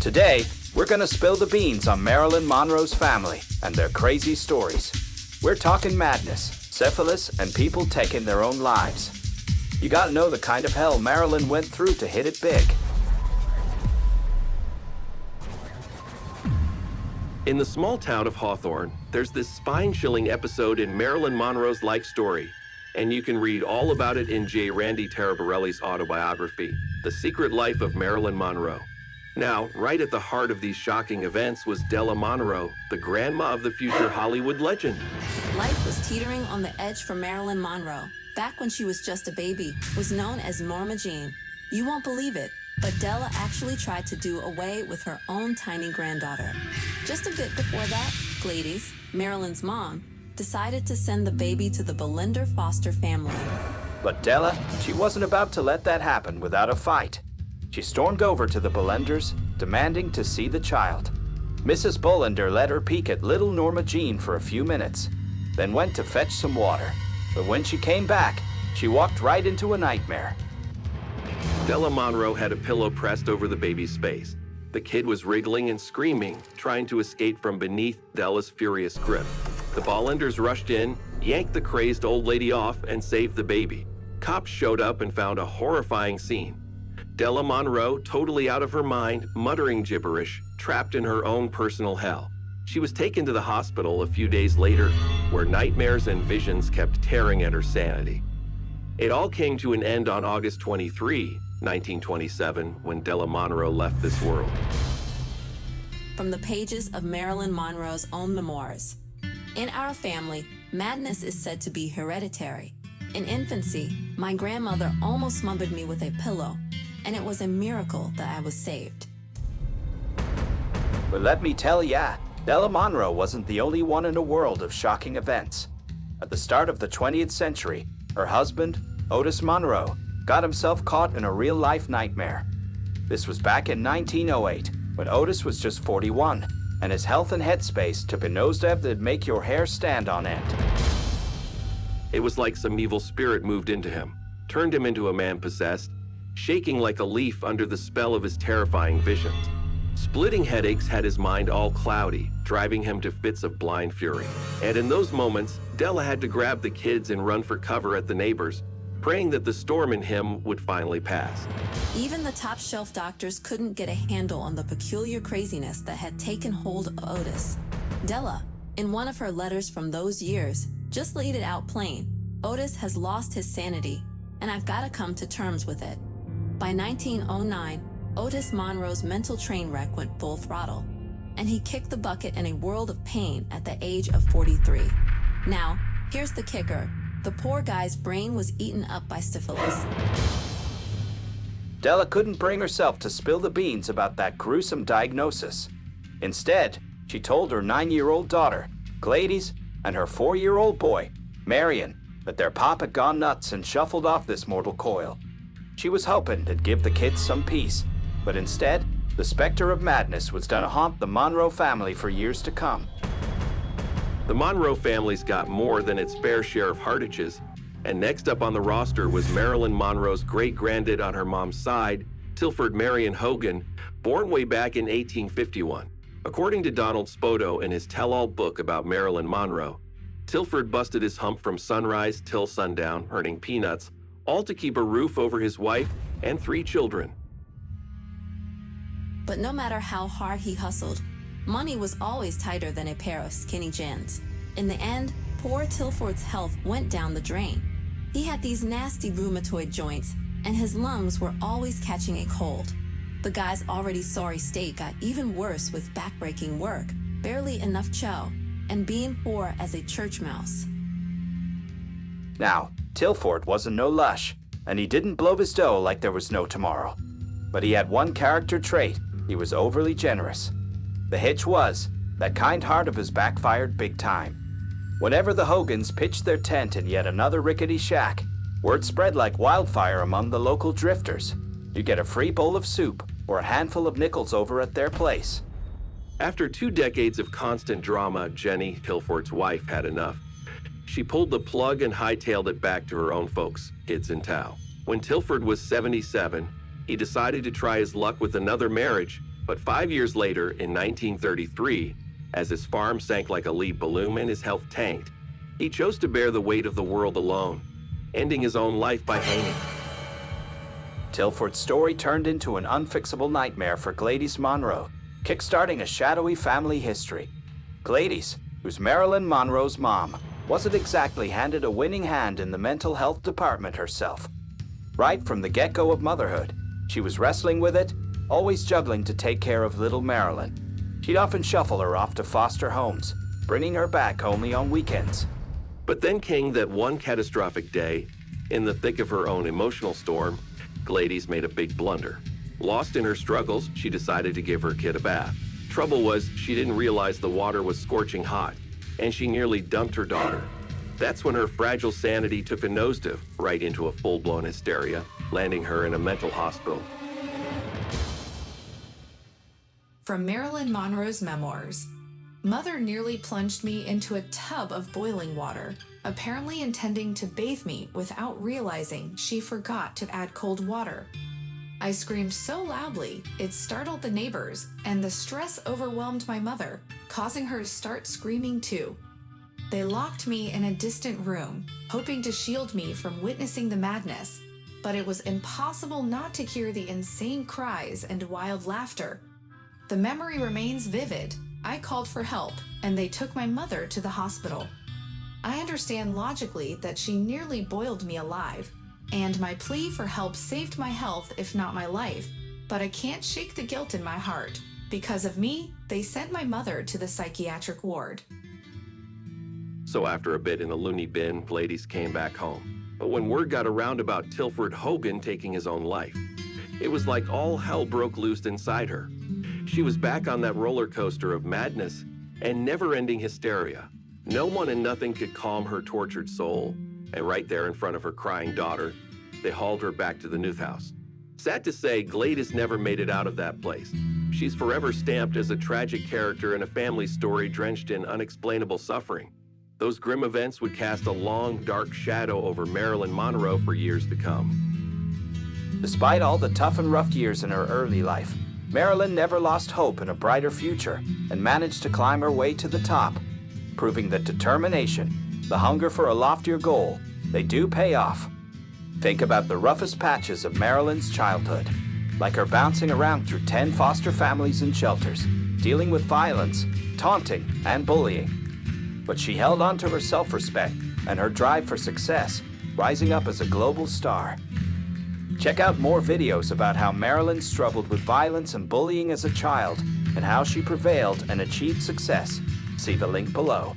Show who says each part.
Speaker 1: Today, we're gonna spill the beans on Marilyn Monroe's family and their crazy stories. We're talking madness, syphilis, and people taking their own lives. You gotta know the kind of hell Marilyn went through to hit it big.
Speaker 2: In the small town of Hawthorne, there's this spine-chilling episode in Marilyn Monroe's life story, and you can read all about it in J. Randy Taraborelli's autobiography, The Secret Life of Marilyn Monroe. Now, right at the heart of these shocking events was Della Monroe, the grandma of the future Hollywood legend.
Speaker 3: Life was teetering on the edge for Marilyn Monroe. Back when she was just a baby, was known as Norma Jean. You won't believe it, but Della actually tried to do away with her own tiny granddaughter. Just a bit before that, Gladys, Marilyn's mom, decided to send the baby to the Belinder foster family.
Speaker 1: But Della, she wasn't about to let that happen without a fight. She stormed over to the Bolenders, demanding to see the child. Mrs. Bolender let her peek at little Norma Jean for a few minutes, then went to fetch some water. But when she came back, she walked right into a nightmare.
Speaker 2: Della Monroe had a pillow pressed over the baby's face. The kid was wriggling and screaming, trying to escape from beneath Della's furious grip. The Bolenders rushed in, yanked the crazed old lady off, and saved the baby. Cops showed up and found a horrifying scene. Della Monroe, totally out of her mind, muttering gibberish, trapped in her own personal hell. She was taken to the hospital a few days later, where nightmares and visions kept tearing at her sanity. It all came to an end on August 23, 1927, when Della Monroe left this world.
Speaker 3: From the pages of Marilyn Monroe's own memoirs. In our family, madness is said to be hereditary. In infancy, my grandmother almost smothered me with a pillow, and it was a miracle that I was saved.
Speaker 1: But let me tell ya, Della Monroe wasn't the only one in a world of shocking events. At the start of the 20th century, her husband, Otis Monroe, got himself caught in a real-life nightmare. This was back in 1908, when Otis was just 41, and his health and headspace took a nosedive that'd make your hair stand on end.
Speaker 2: It was like some evil spirit moved into him, turned him into a man possessed, shaking like a leaf under the spell of his terrifying visions. Splitting headaches had his mind all cloudy, driving him to fits of blind fury. And in those moments, Della had to grab the kids and run for cover at the neighbors, praying that the storm in him would finally pass.
Speaker 3: Even the top-shelf doctors couldn't get a handle on the peculiar craziness that had taken hold of Otis. Della, in one of her letters from those years, just laid it out plain. Otis has lost his sanity, and I've got to come to terms with it. By 1909, Otis Monroe's mental train wreck went full throttle, and he kicked the bucket in a world of pain at the age of 43. Now, here's the kicker. The poor guy's brain was eaten up by syphilis.
Speaker 1: Della couldn't bring herself to spill the beans about that gruesome diagnosis. Instead, she told her 9-year-old daughter, Gladys, and her 4-year-old boy, Marion, that their pop had gone nuts and shuffled off this mortal coil. She was hoping it'd give the kids some peace, but instead, the specter of madness was gonna haunt the Monroe family for years to come.
Speaker 2: The Monroe family's got more than its fair share of heartaches, and next up on the roster was Marilyn Monroe's great-granddad on her mom's side, Tilford Marion Hogan, born way back in 1851. According to Donald Spoto in his tell-all book about Marilyn Monroe, Tilford busted his hump from sunrise till sundown, earning peanuts, all to keep a roof over his wife and 3 children.
Speaker 3: But no matter how hard he hustled, money was always tighter than a pair of skinny jeans. In the end, poor Tilford's health went down the drain. He had these nasty rheumatoid joints, and his lungs were always catching a cold. The guy's already sorry state got even worse with backbreaking work, barely enough chow, and being poor as a church mouse.
Speaker 1: Now, Tilford wasn't no lush, and he didn't blow his dough like there was no tomorrow. But he had one character trait: he was overly generous. The hitch was, that kind heart of his backfired big time. Whenever the Hogans pitched their tent in yet another rickety shack, word spread like wildfire among the local drifters. You'd get a free bowl of soup or a handful of nickels over at their place.
Speaker 2: After 2 decades of constant drama, Jenny, Tilford's wife, had enough. She pulled the plug and hightailed it back to her own folks, kids in tow. When Tilford was 77, he decided to try his luck with another marriage, But 5 years later, in 1933, as his farm sank like a lead balloon and his health tanked, he chose to bear the weight of the world alone, ending his own life by hanging.
Speaker 1: Tilford's story turned into an unfixable nightmare for Gladys Monroe, kickstarting a shadowy family history. Gladys, who's Marilyn Monroe's mom, wasn't exactly handed a winning hand in the mental health department herself. Right from the get-go of motherhood, she was wrestling with it, always juggling to take care of little Marilyn. She'd often shuffle her off to foster homes, bringing her back only on weekends.
Speaker 2: But then came that one catastrophic day. In the thick of her own emotional storm, Gladys made a big blunder. Lost in her struggles, she decided to give her kid a bath. Trouble was, she didn't realize the water was scorching hot, and she nearly dumped her daughter. That's when her fragile sanity took a nosedive right into a full-blown hysteria, landing her in a mental hospital.
Speaker 4: From Marilyn Monroe's memoirs. Mother nearly plunged me into a tub of boiling water, apparently intending to bathe me without realizing she forgot to add cold water. I screamed so loudly, it startled the neighbors, and the stress overwhelmed my mother, causing her to start screaming too. They locked me in a distant room, hoping to shield me from witnessing the madness, but it was impossible not to hear the insane cries and wild laughter. The memory remains vivid. I called for help, and they took my mother to the hospital. I understand logically that she nearly boiled me alive, and my plea for help saved my health if not my life, but I can't shake the guilt in my heart. Because of me, they sent my mother to the psychiatric ward.
Speaker 2: So after a bit in the loony bin, Gladys came back home. But when word got around about Tilford Hogan taking his own life, it was like all hell broke loose inside her. She was back on that roller coaster of madness and never-ending hysteria. No one and nothing could calm her tortured soul. And right there in front of her crying daughter, they hauled her back to the Newth House. Sad to say, Gladys never made it out of that place. She's forever stamped as a tragic character in a family story drenched in unexplainable suffering. Those grim events would cast a long, dark shadow over Marilyn Monroe for years to come.
Speaker 1: Despite all the tough and rough years in her early life, Marilyn never lost hope in a brighter future and managed to climb her way to the top, proving that determination, the hunger for a loftier goal, they do pay off. Think about the roughest patches of Marilyn's childhood, like her bouncing around through 10 foster families and shelters, dealing with violence, taunting, and bullying. But she held on to her self-respect and her drive for success, rising up as a global star. Check out more videos about how Marilyn struggled with violence and bullying as a child and how she prevailed and achieved success. See the link below.